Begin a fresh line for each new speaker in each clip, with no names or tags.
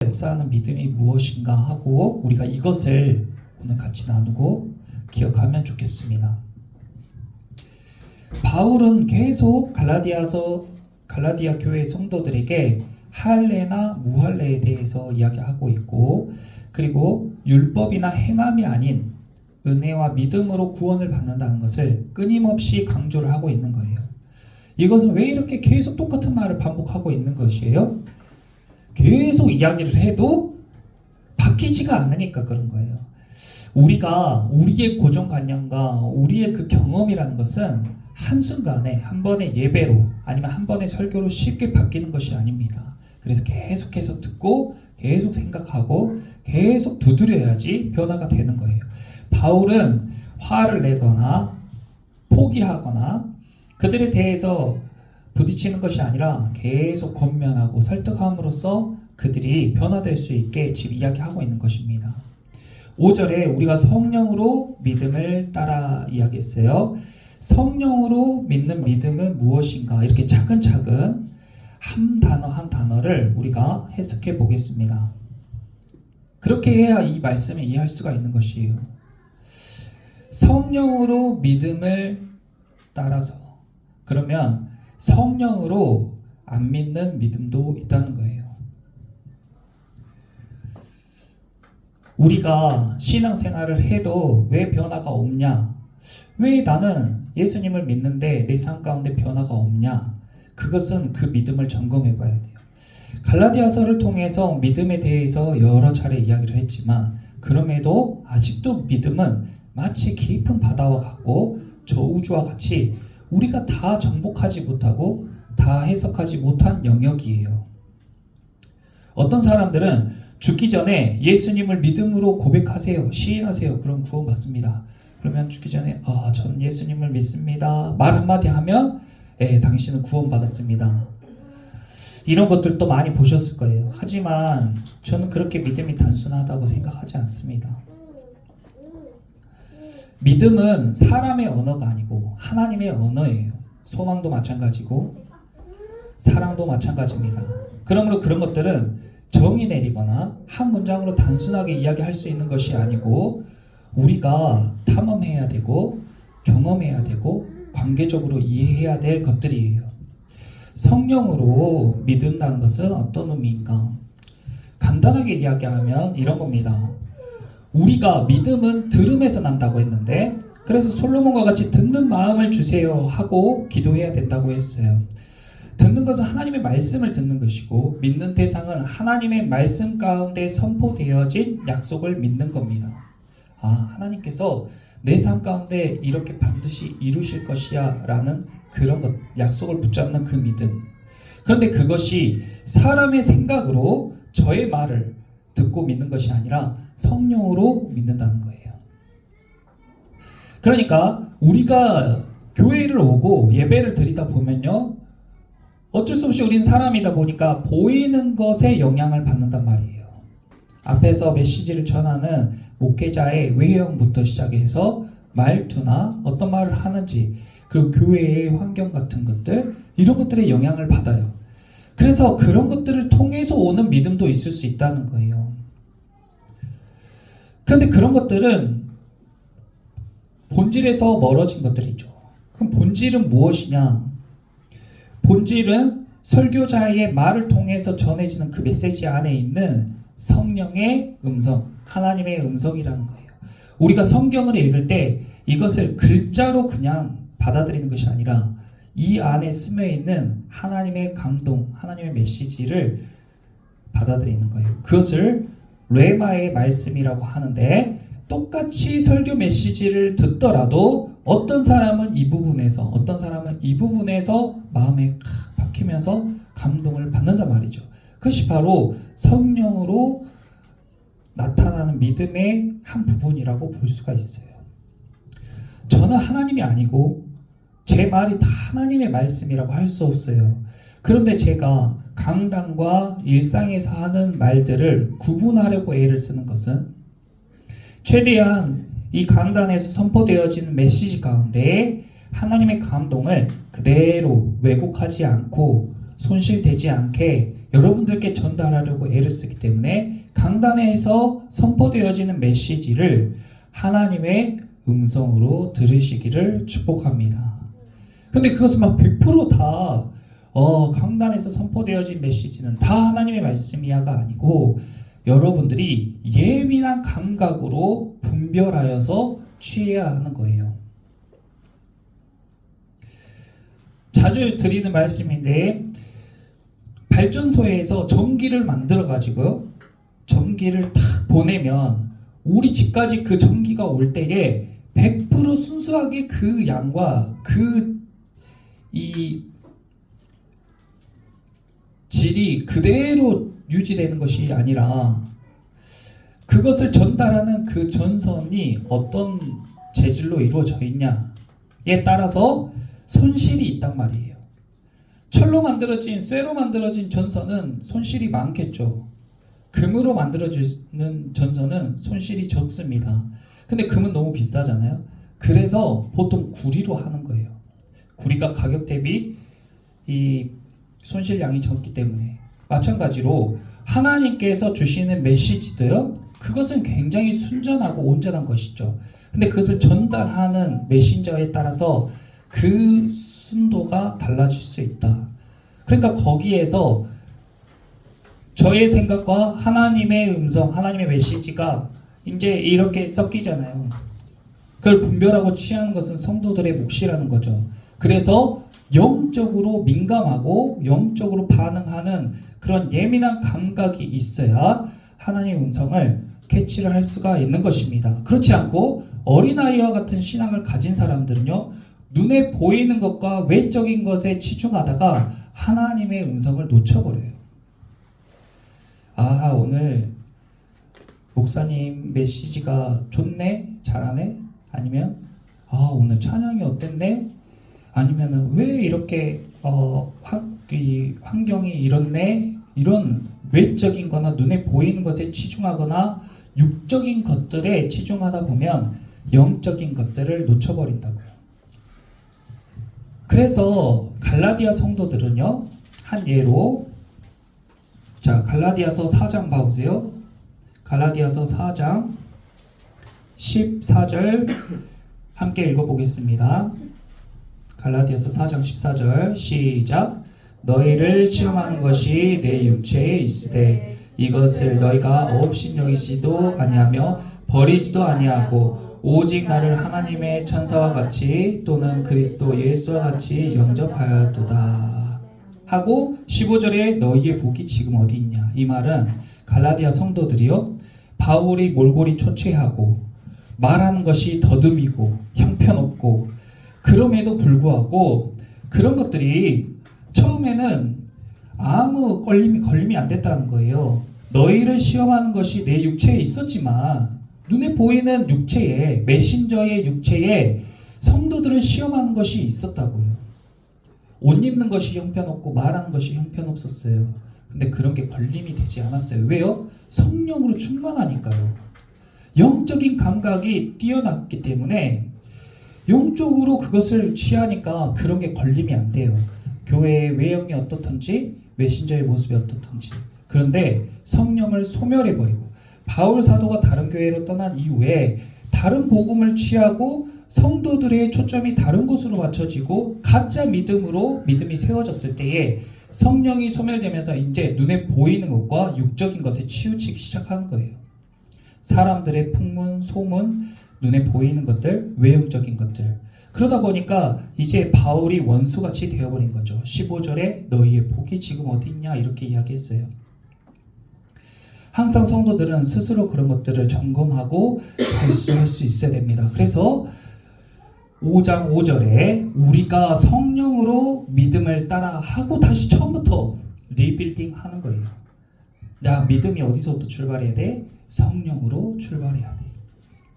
역사하는 믿음이 무엇인가 하고 우리가 이것을 오늘 같이 나누고 기억하면 좋겠습니다. 바울은 계속 갈라디아 교회 성도들에게 할례나 무할례에 대해서 이야기하고 있고, 그리고 율법이나 행함이 아닌 은혜와 믿음으로 구원을 받는다는 것을 끊임없이 강조를 하고 있는 거예요. 이것은 왜 이렇게 계속 똑같은 말을 반복하고 있는 것이에요? 계속 이야기를 해도 바뀌지가 않으니까 그런 거예요. 우리가 우리의 고정관념과 우리의 그 경험이라는 것은 한순간에 한 번의 예배로 아니면 한 번의 설교로 쉽게 바뀌는 것이 아닙니다. 그래서 계속해서 듣고 계속 생각하고 계속 두드려야지 변화가 되는 거예요. 바울은 화를 내거나 포기하거나 그들에 대해서 부딪히는 것이 아니라 계속 권면하고 설득함으로써 그들이 변화될 수 있게 지금 이야기하고 있는 것입니다. 5절에 우리가 성령으로 믿음을 따라 이야기했어요. 성령으로 믿는 믿음은 무엇인가? 이렇게 차근차근 한 단어 한 단어를 우리가 해석해 보겠습니다. 그렇게 해야 이 말씀을 이해할 수가 있는 것이에요. 성령으로 믿음을 따라서, 그러면 성령으로 안 믿는 믿음도 있다는 거예요. 우리가 신앙생활을 해도 왜 변화가 없냐? 왜 나는 예수님을 믿는데 내 삶 가운데 변화가 없냐? 그것은 그 믿음을 점검해 봐야 돼요. 갈라디아서를 통해서 믿음에 대해서 여러 차례 이야기를 했지만 그럼에도 아직도 믿음은 마치 깊은 바다와 같고 저우주와 같이 우리가 다 정복하지 못하고 다 해석하지 못한 영역이에요. 어떤 사람들은 죽기 전에 예수님을 믿음으로 고백하세요, 시인하세요. 그럼 구원받습니다. 그러면 죽기 전에 저는 예수님을 믿습니다 말 한마디 하면 당신은 구원받았습니다. 이런 것들도 많이 보셨을 거예요. 하지만 저는 그렇게 믿음이 단순하다고 생각하지 않습니다. 믿음은 사람의 언어가 아니고 하나님의 언어예요. 소망도 마찬가지고 사랑도 마찬가지입니다. 그러므로 그런 것들은 정의 내리거나 한 문장으로 단순하게 이야기할 수 있는 것이 아니고 우리가 탐험해야 되고 경험해야 되고 관계적으로 이해해야 될 것들이에요. 성령으로 믿는다는 것은 어떤 의미인가? 간단하게 이야기하면 이런 겁니다. 우리가 믿음은 들음에서 난다고 했는데, 그래서 솔로몬과 같이 듣는 마음을 주세요 하고 기도해야 된다고 했어요. 듣는 것은 하나님의 말씀을 듣는 것이고, 믿는 대상은 하나님의 말씀 가운데 선포되어진 약속을 믿는 겁니다. 하나님께서 내 삶 가운데 이렇게 반드시 이루실 것이야 라는 그런 것, 약속을 붙잡는 그 믿음. 그런데 그것이 사람의 생각으로 저의 말을 듣고 믿는 것이 아니라 성령으로 믿는다는 거예요. 그러니까 우리가 교회를 오고 예배를 드리다 보면요, 어쩔 수 없이 우리는 사람이다 보니까 보이는 것에 영향을 받는단 말이에요. 앞에서 메시지를 전하는 목회자의 외형부터 시작해서 말투나 어떤 말을 하는지, 그리고 교회의 환경 같은 것들, 이런 것들에 영향을 받아요. 그래서 그런 것들을 통해서 오는 믿음도 있을 수 있다는 거예요. 그런데 그런 것들은 본질에서 멀어진 것들이죠. 그럼 본질은 무엇이냐? 본질은 설교자의 말을 통해서 전해지는 그 메시지 안에 있는 성령의 음성, 하나님의 음성이라는 거예요. 우리가 성경을 읽을 때 이것을 글자로 그냥 받아들이는 것이 아니라 이 안에 스며 있는 하나님의 감동, 하나님의 메시지를 받아들이는 거예요. 그것을 레마의 말씀이라고 하는데, 똑같이 설교 메시지를 듣더라도 어떤 사람은 이 부분에서, 어떤 사람은 이 부분에서 마음에 박히면서 감동을 받는단 말이죠. 그것이 바로 성령으로 나타나는 믿음의 한 부분이라고 볼 수가 있어요. 저는 하나님이 아니고 제 말이 다 하나님의 말씀이라고 할 수 없어요. 그런데 제가 강단과 일상에서 하는 말들을 구분하려고 애를 쓰는 것은 최대한 이 강단에서 선포되어지는 메시지 가운데 하나님의 감동을 그대로 왜곡하지 않고 손실되지 않게 여러분들께 전달하려고 애를 쓰기 때문에 강단에서 선포되어지는 메시지를 하나님의 음성으로 들으시기를 축복합니다. 근데 그것은 막 100%다 강단에서 선포되어진 메시지는 다 하나님의 말씀이야가 아니고 여러분들이 예민한 감각으로 분별하여서 취해야 하는 거예요. 자주 드리는 말씀인데 발전소에서 전기를 만들어 가지고요. 전기를 탁 보내면 우리 집까지 그 전기가 올 때에 100% 순수하게 그 양과 이 질이 그대로 유지되는 것이 아니라 그것을 전달하는 그 전선이 어떤 재질로 이루어져 있냐에 따라서 손실이 있단 말이에요. 철로 만들어진, 쇠로 만들어진 전선은 손실이 많겠죠. 금으로 만들어지는 전선은 손실이 적습니다. 근데 금은 너무 비싸잖아요. 그래서 보통 구리로 하는 거예요. 구리가 가격 대비 이 손실량이 적기 때문에. 마찬가지로 하나님께서 주시는 메시지도요, 그것은 굉장히 순전하고 온전한 것이죠. 근데 그것을 전달하는 메신저에 따라서 그 순도가 달라질 수 있다. 그러니까 거기에서 저의 생각과 하나님의 음성, 하나님의 메시지가 이제 이렇게 섞이잖아요. 그걸 분별하고 취하는 것은 성도들의 몫이라는 거죠. 그래서 영적으로 민감하고 영적으로 반응하는 그런 예민한 감각이 있어야 하나님의 음성을 캐치를 할 수가 있는 것입니다. 그렇지 않고 어린아이와 같은 신앙을 가진 사람들은요, 눈에 보이는 것과 외적인 것에 치중하다가 하나님의 음성을 놓쳐버려요. 아, 오늘 목사님 메시지가 좋네? 잘하네? 아니면 오늘 찬양이 어땠네? 아니면 왜 이렇게 이 환경이 이렇네? 이런 외적인 거나 눈에 보이는 것에 치중하거나 육적인 것들에 치중하다 보면 영적인 것들을 놓쳐버린다고요. 그래서 갈라디아 성도들은요, 한 예로, 자, 갈라디아서 4장 봐보세요. 갈라디아서 4장 14절 함께 읽어보겠습니다. 갈라디아서 4장 14절 시작. 너희를 시험하는 것이 내 육체에 있으되 이것을 너희가 업신여기지도 아니하며 버리지도 아니하고 오직 나를 하나님의 천사와 같이 또는 그리스도 예수와 같이 영접하였도다 하고 15절에 너희의 복이 지금 어디 있냐. 이 말은 갈라디아 성도들이요, 바울이 몰골이 초췌하고 말하는 것이 더듬이고 형편없고 그럼에도 불구하고 그런 것들이 처음에는 아무 걸림이 안 됐다는 거예요. 너희를 시험하는 것이 내 육체에 있었지만 눈에 보이는 육체에, 메신저의 육체에 성도들을 시험하는 것이 있었다고요. 옷 입는 것이 형편없고 말하는 것이 형편없었어요. 근데 그런 게 걸림이 되지 않았어요. 왜요? 성령으로 충만하니까요. 영적인 감각이 뛰어났기 때문에 영적으로 그것을 취하니까 그런 게 걸림이 안 돼요. 교회의 외형이 어떻든지 메신저의 모습이 어떻든지. 그런데 성령을 소멸해버리고 바울 사도가 다른 교회로 떠난 이후에 다른 복음을 취하고 성도들의 초점이 다른 곳으로 맞춰지고 가짜 믿음으로 믿음이 세워졌을 때에 성령이 소멸되면서 이제 눈에 보이는 것과 육적인 것에 치우치기 시작하는 거예요. 사람들의 풍문, 소문, 눈에 보이는 것들, 외형적인 것들. 그러다 보니까 이제 바울이 원수같이 되어버린 거죠. 15절에 너희의 복이 지금 어디 있냐 이렇게 이야기했어요. 항상 성도들은 스스로 그런 것들을 점검하고 발수할 수 있어야 됩니다. 그래서 5장 5절에 우리가 성령으로 믿음을 따라 하고 다시 처음부터 리빌딩 하는 거예요. 야, 믿음이 어디서부터 출발해야 돼? 성령으로 출발해야 돼.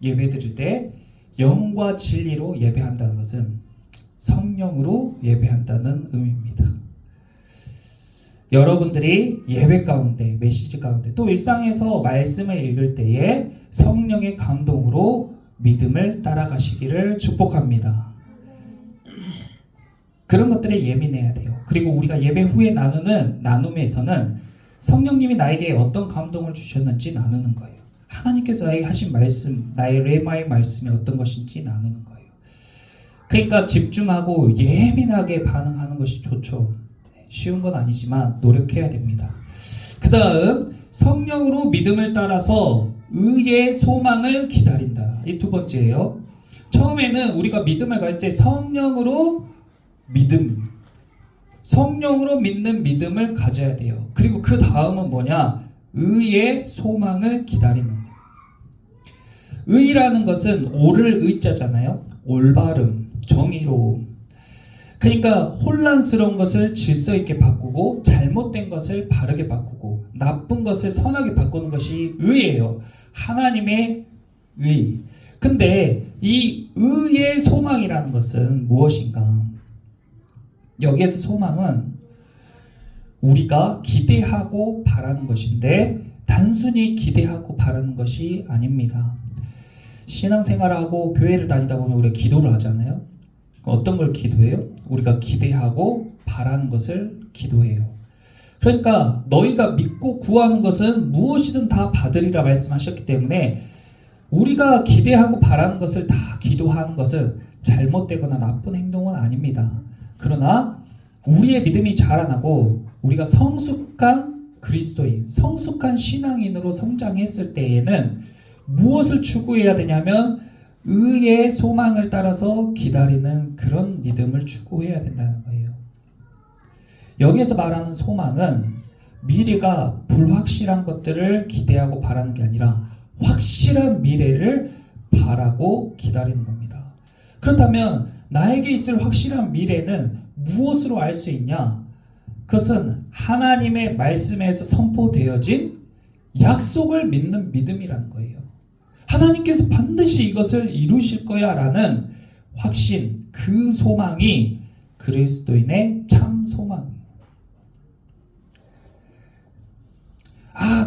예배 드릴 때 영과 진리로 예배한다는 것은 성령으로 예배한다는 의미입니다. 여러분들이 예배 가운데, 메시지 가운데, 또 일상에서 말씀을 읽을 때에 성령의 감동으로 믿음을 따라가시기를 축복합니다. 그런 것들에 예민해야 돼요. 그리고 우리가 예배 후에 나누는 나눔에서는 성령님이 나에게 어떤 감동을 주셨는지 나누는 거예요. 하나님께서 나에게 하신 말씀, 나의 레마의 말씀이 어떤 것인지 나누는 거예요. 그러니까 집중하고 예민하게 반응하는 것이 좋죠. 쉬운 건 아니지만 노력해야 됩니다. 그 다음 성령으로 믿음을 따라서 의의 소망을 기다린다. 이 두 번째예요. 처음에는 우리가 믿음을 가질 때 성령으로 믿는 믿음을 가져야 돼요. 그리고 그 다음은 뭐냐? 의의 소망을 기다리는 거예요. 의라는 것은 옳을 의자잖아요. 올바름, 정의로움. 그러니까 혼란스러운 것을 질서 있게 바꾸고 잘못된 것을 바르게 바꾸고 나쁜 것을 선하게 바꾸는 것이 의예요. 하나님의 의. 근데 이 의의 소망이라는 것은 무엇인가? 여기에서 소망은 우리가 기대하고 바라는 것인데 단순히 기대하고 바라는 것이 아닙니다. 신앙생활하고 교회를 다니다 보면 우리가 기도를 하잖아요. 어떤 걸 기도해요? 우리가 기대하고 바라는 것을 기도해요. 그러니까 너희가 믿고 구하는 것은 무엇이든 다 받으리라 말씀하셨기 때문에 우리가 기대하고 바라는 것을 다 기도하는 것은 잘못되거나 나쁜 행동은 아닙니다. 그러나 우리의 믿음이 자라나고 우리가 성숙한 그리스도인, 성숙한 신앙인으로 성장했을 때에는 무엇을 추구해야 되냐면 의의 소망을 따라서 기다리는 그런 믿음을 추구해야 된다는 거예요. 여기에서 말하는 소망은 미래가 불확실한 것들을 기대하고 바라는 게 아니라 확실한 미래를 바라고 기다리는 겁니다. 그렇다면 나에게 있을 확실한 미래는 무엇으로 알 수 있냐? 그것은 하나님의 말씀에서 선포되어진 약속을 믿는 믿음이라는 거예요. 하나님께서 반드시 이것을 이루실 거야 라는 확신, 그 소망이 그리스도인의 참 소망이에요.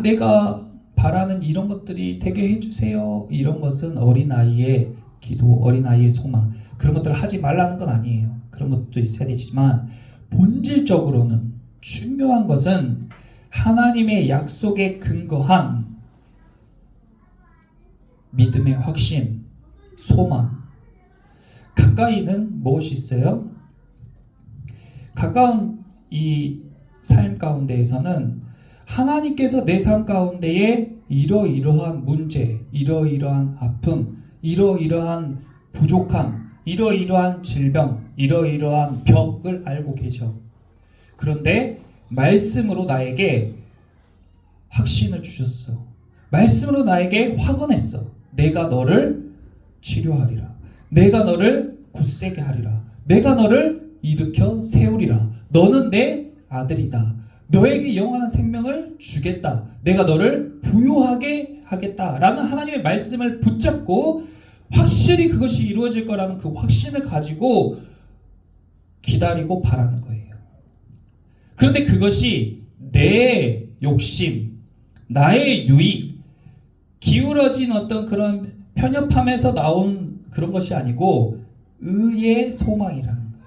내가 바라는 이런 것들이 되게 해주세요. 이런 것은 어린아이의 기도, 어린아이의 소망, 그런 것들을 하지 말라는 건 아니에요. 그런 것도 있어야 되지만 본질적으로는 중요한 것은 하나님의 약속에 근거한 믿음의 확신, 소망. 가까이는 무엇이 있어요? 가까운 이 삶 가운데에서는 하나님께서 내 삶 가운데에 이러이러한 문제, 이러이러한 아픔, 이러이러한 부족함, 이러이러한 질병, 이러이러한 벽을 알고 계셔. 그런데 말씀으로 나에게 확신을 주셨어. 말씀으로 나에게 확언했어. 내가 너를 치료하리라. 내가 너를 굳세게 하리라. 내가 너를 일으켜 세우리라. 너는 내 아들이다. 너에게 영원한 생명을 주겠다. 내가 너를 부요하게 하겠다. 라는 하나님의 말씀을 붙잡고 확실히 그것이 이루어질 거라는 그 확신을 가지고 기다리고 바라는 거예요. 그런데 그것이 내 욕심, 나의 유익, 기울어진 어떤 그런 편협함에서 나온 그런 것이 아니고 의의 소망이라는 거예요.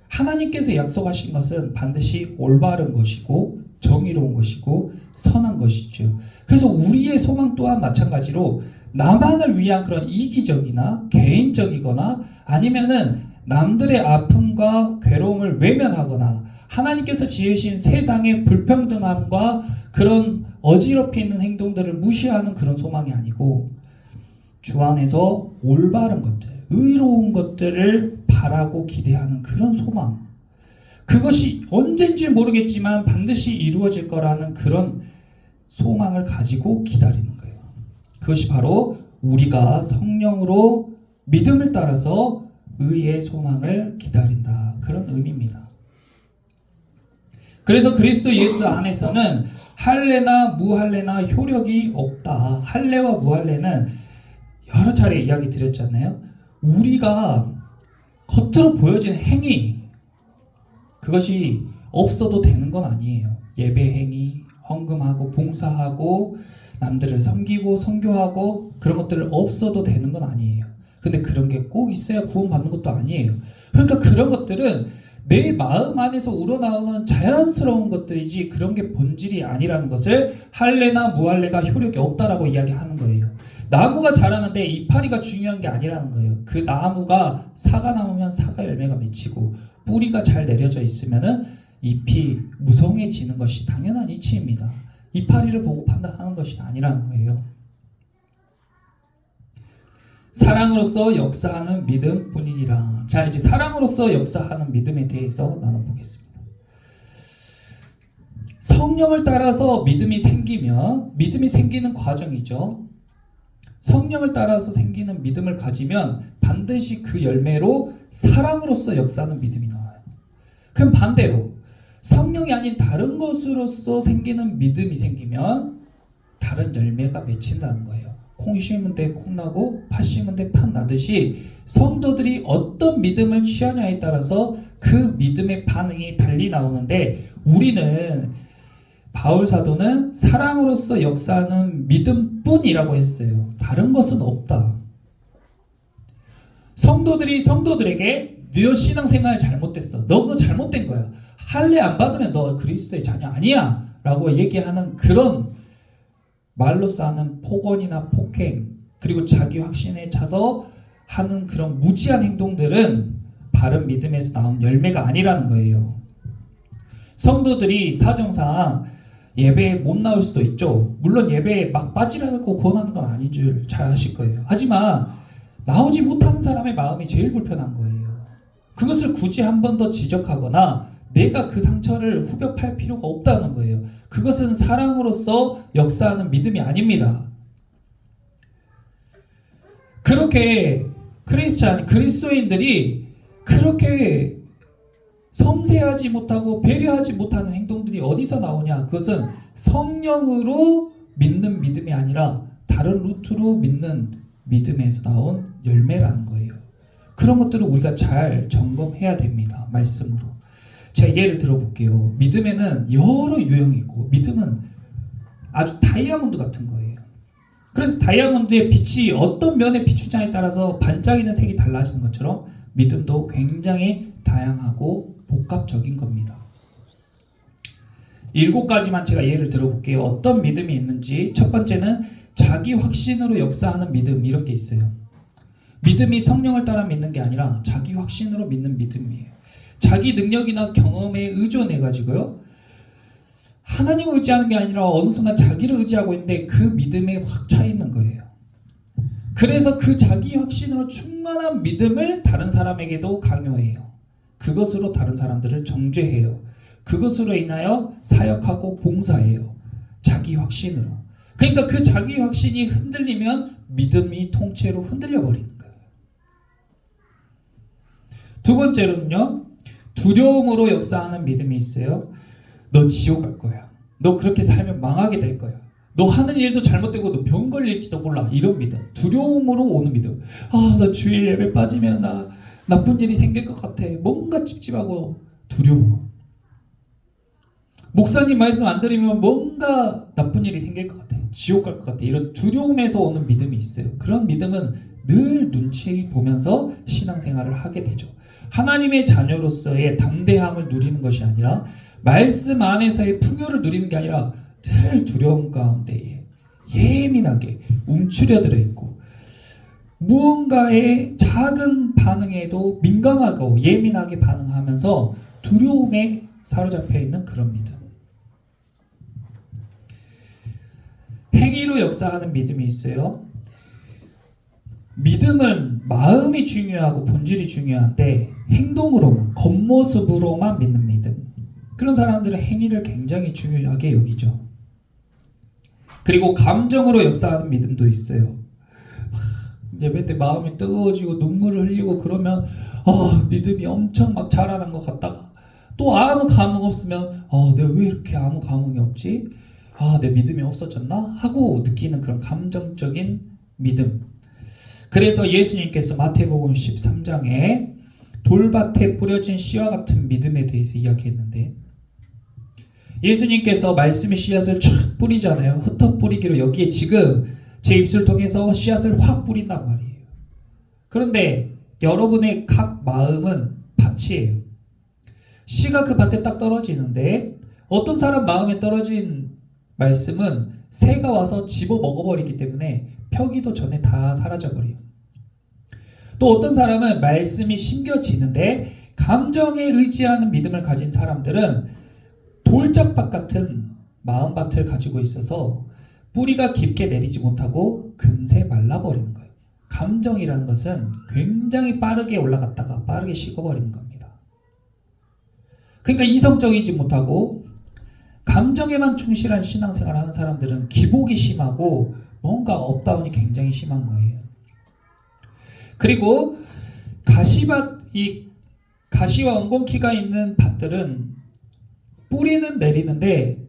하나님께서 약속하신 것은 반드시 올바른 것이고 정의로운 것이고 선한 것이죠. 그래서 우리의 소망 또한 마찬가지로 나만을 위한 그런 이기적이나 개인적이거나 아니면은 남들의 아픔과 괴로움을 외면하거나 하나님께서 지으신 세상의 불평등함과 그런 어지럽히 있는 행동들을 무시하는 그런 소망이 아니고 주 안에서 올바른 것들, 의로운 것들을 바라고 기대하는 그런 소망. 그것이 언젠지 모르겠지만 반드시 이루어질 거라는 그런 소망을 가지고 기다리는 거예요. 그것이 바로 우리가 성령으로 믿음을 따라서 의의 소망을 기다린다. 그런 의미입니다. 그래서 그리스도 예수 안에서는 할례나 무할례나 효력이 없다. 할례와 무할례는 여러 차례 이야기 드렸잖아요. 우리가 겉으로 보여지는 행위, 그것이 없어도 되는 건 아니에요. 예배 행위, 헌금하고 봉사하고 남들을 섬기고 선교하고 그런 것들 없어도 되는 건 아니에요. 근데 그런 게 꼭 있어야 구원받는 것도 아니에요. 그러니까 그런 것들은 내 마음 안에서 우러나오는 자연스러운 것들이지 그런 게 본질이 아니라는 것을 할례나 무할례가 효력이 없다라고 이야기하는 거예요. 나무가 자라는데 이파리가 중요한 게 아니라는 거예요. 그 나무가 사과 나오면 사과 열매가 맺히고 뿌리가 잘 내려져 있으면은 잎이 무성해지는 것이 당연한 이치입니다. 이파리를 보고 판단하는 것이 아니라는 거예요. 사랑으로서 역사하는 믿음뿐이니라. 자, 이제 사랑으로서 역사하는 믿음에 대해서 나눠보겠습니다. 성령을 따라서 믿음이 생기는 과정이죠. 성령을 따라서 생기는 믿음을 가지면 반드시 그 열매로 사랑으로서 역사하는 믿음이 나와요. 그럼 반대로 성령이 아닌 다른 것으로서 생기는 믿음이 생기면 다른 열매가 맺힌다는 거예요. 콩 심은 데 콩 나고 팥 심은 데 팥 나듯이 성도들이 어떤 믿음을 취하냐에 따라서 그 믿음의 반응이 달리 나오는데, 우리는 바울 사도는 사랑으로서 역사하는 믿음뿐이라고 했어요. 다른 것은 없다. 성도들이 성도들에게 너 신앙생활 잘못됐어, 너 그거 잘못된 거야, 할례 안 받으면 너 그리스도의 자녀 아니야 라고 얘기하는 그런 말로써 하는 폭언이나 폭행, 그리고 자기 확신에 차서 하는 그런 무지한 행동들은 바른 믿음에서 나온 열매가 아니라는 거예요. 성도들이 사정상 예배에 못 나올 수도 있죠. 물론 예배에 막 빠지라고 권하는 건 아닌 줄 잘 아실 거예요. 하지만 나오지 못하는 사람의 마음이 제일 불편한 거예요. 그것을 굳이 한 번 더 지적하거나 내가 그 상처를 후벼팔 필요가 없다는 거예요. 그것은 사랑으로서 역사하는 믿음이 아닙니다. 그렇게 그리스도인들이 그렇게 섬세하지 못하고 배려하지 못하는 행동들이 어디서 나오냐? 그것은 성령으로 믿는 믿음이 아니라 다른 루트로 믿는 믿음에서 나온 열매라는 거예요. 그런 것들을 우리가 잘 점검해야 됩니다. 말씀으로. 제가 예를 들어볼게요. 믿음에는 여러 유형이 있고 믿음은 아주 다이아몬드 같은 거예요. 그래서 다이아몬드의 빛이 어떤 면에 비추냐에 따라서 반짝이는 색이 달라지는 것처럼 믿음도 굉장히 다양하고 복합적인 겁니다. 7가지만 제가 예를 들어볼게요. 어떤 믿음이 있는지. 첫 번째는 자기 확신으로 역사하는 믿음, 이런 게 있어요. 믿음이 성령을 따라 믿는 게 아니라 자기 확신으로 믿는 믿음이에요. 자기 능력이나 경험에 의존해가지고요, 하나님을 의지하는 게 아니라 어느 순간 자기를 의지하고 있는데 그 믿음에 확 차 있는 거예요. 그래서 그 자기 확신으로 충만한 믿음을 다른 사람에게도 강요해요. 그것으로 다른 사람들을 정죄해요. 그것으로 인하여 사역하고 봉사해요. 자기 확신으로. 그러니까 그 자기 확신이 흔들리면 믿음이 통째로 흔들려 버리는 거예요. 두 번째로는요, 두려움으로 역사하는 믿음이 있어요. 너 지옥 갈 거야. 너 그렇게 살면 망하게 될 거야. 너 하는 일도 잘못되고 너 병 걸릴지도 몰라. 이런 믿음. 두려움으로 오는 믿음. 아, 나 주일 예배 빠지면 나 나쁜 일이 생길 것 같아. 뭔가 찝찝하고 두려워. 목사님 말씀 안 들으면 뭔가 나쁜 일이 생길 것 같아. 지옥 갈 것 같아. 이런 두려움에서 오는 믿음이 있어요. 그런 믿음은 늘 눈치 보면서 신앙생활을 하게 되죠. 하나님의 자녀로서의 담대함을 누리는 것이 아니라, 말씀 안에서의 풍요를 누리는 게 아니라 늘 두려움 가운데 예민하게 움츠려들어 있고, 무언가의 작은 반응에도 민감하고 예민하게 반응하면서 두려움에 사로잡혀 있는 그런 믿음. 행위로 역사하는 믿음이 있어요. 믿음은 마음이 중요하고 본질이 중요한데 행동으로만, 겉모습으로만 믿는 믿음. 그런 사람들은 행위를 굉장히 중요하게 여기죠. 그리고 감정으로 역사하는 믿음도 있어요. 예배 때 마음이 뜨거워지고 눈물을 흘리고 그러면 믿음이 엄청 막 자라난 것 같다가 또 아무 감흥 없으면 내가 왜 이렇게 아무 감흥이 없지? 내 믿음이 없어졌나? 하고 느끼는 그런 감정적인 믿음. 그래서 예수님께서 마태복음 13장에 돌밭에 뿌려진 씨와 같은 믿음에 대해서 이야기했는데, 예수님께서 말씀의 씨앗을 촥 뿌리잖아요. 흩어 뿌리기로 여기에 지금 제 입술을 통해서 씨앗을 확 뿌린단 말이에요. 그런데 여러분의 각 마음은 밭이에요. 씨가 그 밭에 딱 떨어지는데 어떤 사람 마음에 떨어진 말씀은 새가 와서 집어 먹어버리기 때문에 펴기도 전에 다 사라져버려요. 또 어떤 사람은 말씀이 심겨지는데 감정에 의지하는 믿음을 가진 사람들은 돌짝밭 같은 마음밭을 가지고 있어서 뿌리가 깊게 내리지 못하고 금세 말라버리는 거예요. 감정이라는 것은 굉장히 빠르게 올라갔다가 빠르게 식어버리는 겁니다. 그러니까 이성적이지 못하고 감정에만 충실한 신앙생활을 하는 사람들은 기복이 심하고 뭔가 업다운이 굉장히 심한 거예요. 그리고 가시와 엉겅퀴가 있는 밭들은 뿌리는 내리는데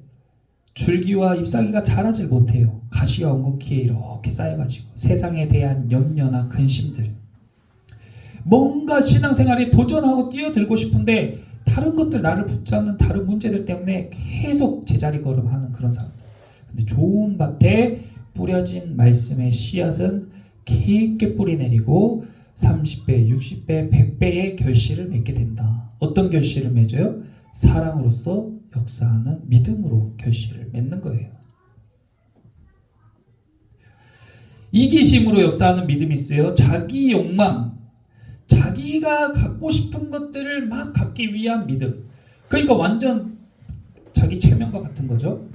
줄기와 잎사귀가 자라질 못해요. 가시와 엉겅퀴에 이렇게 쌓여가지고 세상에 대한 염려나 근심들, 뭔가 신앙생활에 도전하고 뛰어들고 싶은데 다른 것들, 나를 붙잡는 다른 문제들 때문에 계속 제자리 걸음하는 그런 사람들. 근데 좋은 밭에 뿌려진 말씀의 씨앗은 깊게 뿌리 내리고 30배, 60배, 100배의 결실을 맺게 된다. 어떤 결실을 맺어요? 사랑으로서 역사하는 믿음으로 결실을 맺는 거예요. 이기심으로 역사하는 믿음이 있어요. 자기 욕망, 자기가 갖고 싶은 것들을 막 갖기 위한 믿음. 그러니까 완전 자기 체면과 같은 거죠.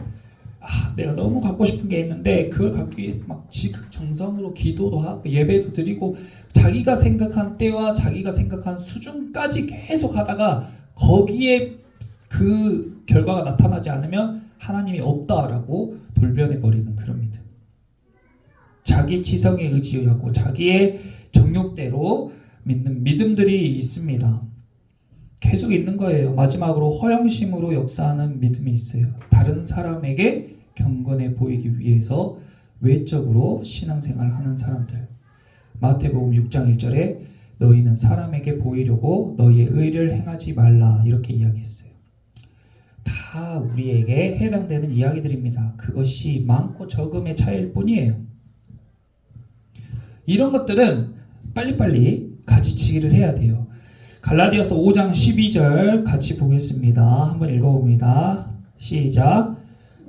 내가 너무 갖고 싶은 게 있는데 그걸 갖기 위해서 막 지극정성으로 기도도 하고 예배도 드리고 자기가 생각한 때와 자기가 생각한 수준까지 계속 하다가 거기에 그 결과가 나타나지 않으면 하나님이 없다라고 돌변해버리는 그런 믿음. 자기 지성에 의지하고 자기의 정욕대로 믿는 믿음들이 있습니다. 계속 있는 거예요. 마지막으로 허영심으로 역사하는 믿음이 있어요. 다른 사람에게 경건해 보이기 위해서 외적으로 신앙생활을 하는 사람들. 마태복음 6장 1절에 너희는 사람에게 보이려고 너희의 의를 행하지 말라 이렇게 이야기했어요. 다 우리에게 해당되는 이야기들입니다. 그것이 많고 적음의 차이일 뿐이에요. 이런 것들은 빨리빨리 가지치기를 해야 돼요. 갈라디아서 5장 12절 같이 보겠습니다. 한번 읽어봅니다. 시작.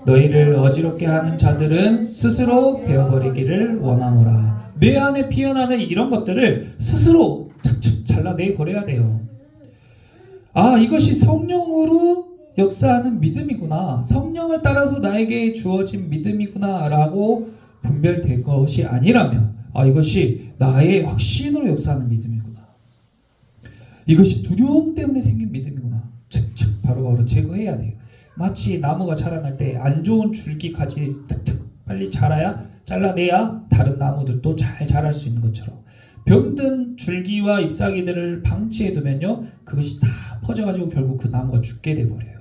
너희를 어지럽게 하는 자들은 스스로 베어버리기를 원하노라. 내 안에 피어나는 이런 것들을 스스로 착착 잘라내 버려야 돼요. 이것이 성령으로 역사하는 믿음이구나. 성령을 따라서 나에게 주어진 믿음이구나 라고 분별될 것이 아니라면 이것이 나의 확신으로 역사하는 믿음이구나. 이것이 두려움 때문에 생긴 믿음이구나. 측측 바로바로 제거해야 돼요. 마치 나무가 자라날 때 안 좋은 줄기 가지 툭툭 빨리 자라야 잘라내야 다른 나무들도 잘 자랄 수 있는 것처럼 병든 줄기와 잎사귀들을 방치해두면요 그것이 다 퍼져가지고 결국 그 나무가 죽게 돼버려요.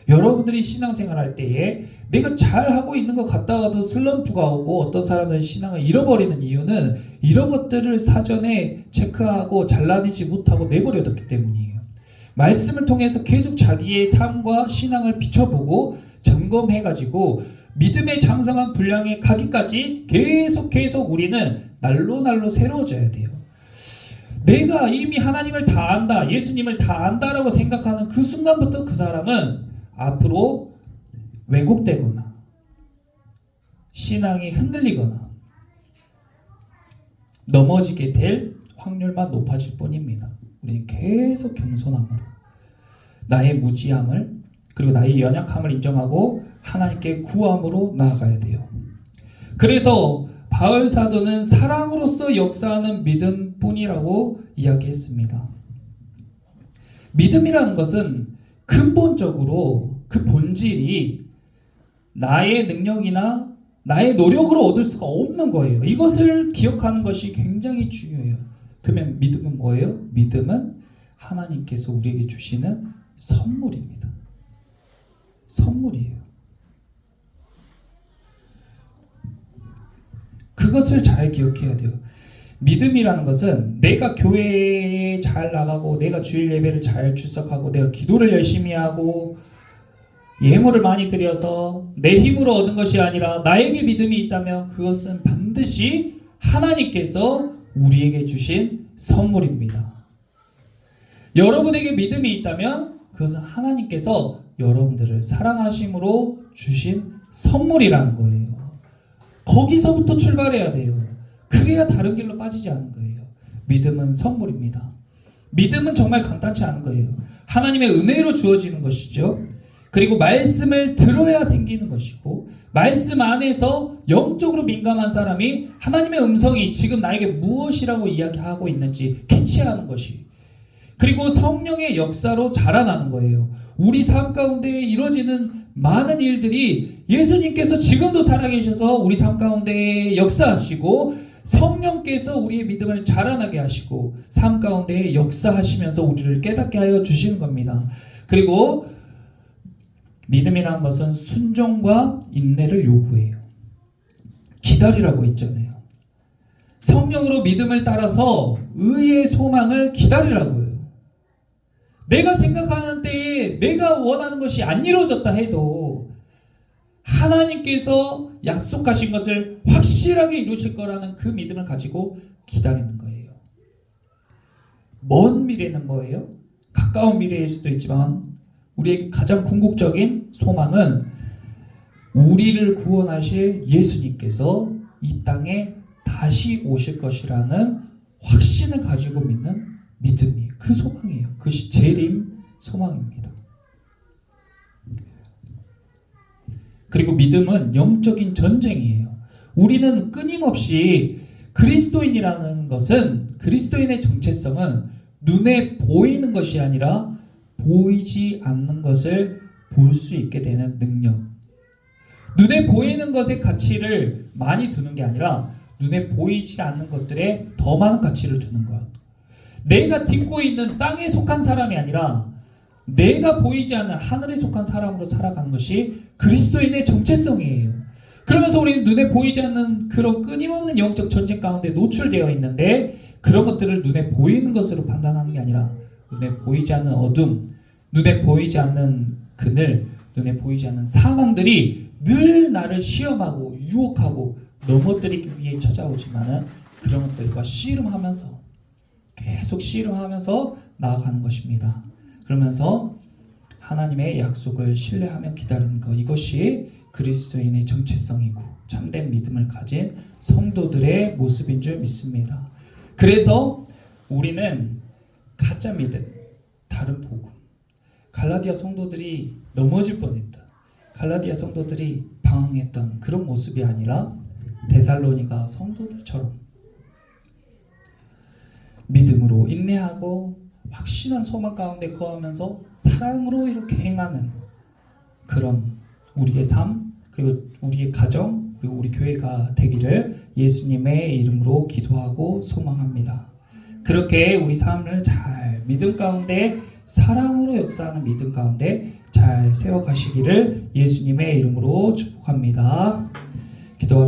여러분들이 신앙생활할 때에 내가 잘하고 있는 것 같다가도 슬럼프가 오고 어떤 사람들은 신앙을 잃어버리는 이유는 이런 것들을 사전에 체크하고 잘라내지 못하고 내버려뒀기 때문이에요. 말씀을 통해서 계속 자기의 삶과 신앙을 비춰보고 점검해가지고 믿음의 장성한 분량에 가기까지 계속 우리는 날로 새로워져야 돼요. 내가 이미 하나님을 다 안다, 예수님을 다 안다라고 생각하는 그 순간부터 그 사람은 앞으로 왜곡되거나 신앙이 흔들리거나 넘어지게 될 확률만 높아질 뿐입니다. 우리는 계속 겸손함으로 나의 무지함을 그리고 나의 연약함을 인정하고 하나님께 구함으로 나아가야 돼요. 그래서 바울 사도는 사랑으로서 역사하는 믿음뿐이라고 이야기했습니다. 믿음이라는 것은 근본적으로 그 본질이 나의 능력이나 나의 노력으로 얻을 수가 없는 거예요. 이것을 기억하는 것이 굉장히 중요해요. 그러면 믿음은 뭐예요? 믿음은 하나님께서 우리에게 주시는 선물입니다. 선물이에요. 그것을 잘 기억해야 돼요. 믿음이라는 것은 내가 교회에 잘 나가고 내가 주일 예배를 잘 출석하고 내가 기도를 열심히 하고 예물을 많이 드려서 내 힘으로 얻은 것이 아니라 나에게 믿음이 있다면 그것은 반드시 하나님께서 우리에게 주신 선물입니다. 여러분에게 믿음이 있다면 그것은 하나님께서 여러분들을 사랑하심으로 주신 선물이라는 거예요. 거기서부터 출발해야 돼요. 그래야 다른 길로 빠지지 않는 거예요. 믿음은 선물입니다. 믿음은 정말 간단치 않은 거예요. 하나님의 은혜로 주어지는 것이죠. 그리고 말씀을 들어야 생기는 것이고, 말씀 안에서 영적으로 민감한 사람이 하나님의 음성이 지금 나에게 무엇이라고 이야기하고 있는지 캐치하는 것이, 그리고 성령의 역사로 자라나는 거예요. 우리 삶 가운데 이루어지는 많은 일들이 예수님께서 지금도 살아계셔서 우리 삶 가운데 역사하시고, 성령께서 우리의 믿음을 자라나게 하시고 삶 가운데 역사하시면서 우리를 깨닫게 하여 주시는 겁니다. 그리고 믿음이라는 것은 순종과 인내를 요구해요. 기다리라고 했잖아요. 성령으로 믿음을 따라서 의의 소망을 기다리라고요. 내가 생각하는 때에 내가 원하는 것이 안 이루어졌다 해도 하나님께서 약속하신 것을 확실하게 이루실 거라는 그 믿음을 가지고 기다리는 거예요. 먼 미래는 뭐예요? 가까운 미래일 수도 있지만 우리에게 가장 궁극적인 소망은 우리를 구원하실 예수님께서 이 땅에 다시 오실 것이라는 확신을 가지고 믿는 믿음이 그 소망이에요. 그것이 재림 소망입니다. 그리고 믿음은 영적인 전쟁이에요. 우리는 끊임없이 그리스도인이라는 것은, 그리스도인의 정체성은 눈에 보이는 것이 아니라 보이지 않는 것을 볼 수 있게 되는 능력. 눈에 보이는 것의 가치를 많이 두는 게 아니라 눈에 보이지 않는 것들에 더 많은 가치를 두는 것. 내가 딛고 있는 땅에 속한 사람이 아니라 내가 보이지 않는 하늘에 속한 사람으로 살아가는 것이 그리스도인의 정체성이에요. 그러면서 우리는 눈에 보이지 않는 그런 끊임없는 영적 전쟁 가운데 노출되어 있는데, 그런 것들을 눈에 보이는 것으로 판단하는 게 아니라 눈에 보이지 않는 어둠, 눈에 보이지 않는 그늘, 눈에 보이지 않는 상황들이 늘 나를 시험하고 유혹하고 넘어뜨리기 위해 찾아오지만은 그런 것들과 씨름하면서, 계속 씨름하면서 나아가는 것입니다. 그러면서 하나님의 약속을 신뢰하며 기다리는 것, 이것이 그리스도인의 정체성이고 참된 믿음을 가진 성도들의 모습인 줄 믿습니다. 그래서 우리는 가짜 믿음, 다른 복음, 갈라디아 성도들이 넘어질 뻔했다, 갈라디아 성도들이 방황했던 그런 모습이 아니라 데살로니가 성도들처럼 믿음으로 인내하고 확신한 소망 가운데 거하면서 사랑으로 이렇게 행하는 그런 우리의 삶, 그리고 우리의 가정, 그리고 우리 교회가 되기를 예수님의 이름으로 기도하고 소망합니다. 그렇게 우리 삶을 잘 믿음 가운데, 사랑으로 역사하는 믿음 가운데 잘 세워가시기를 예수님의 이름으로 축복합니다. 기도하겠습니다.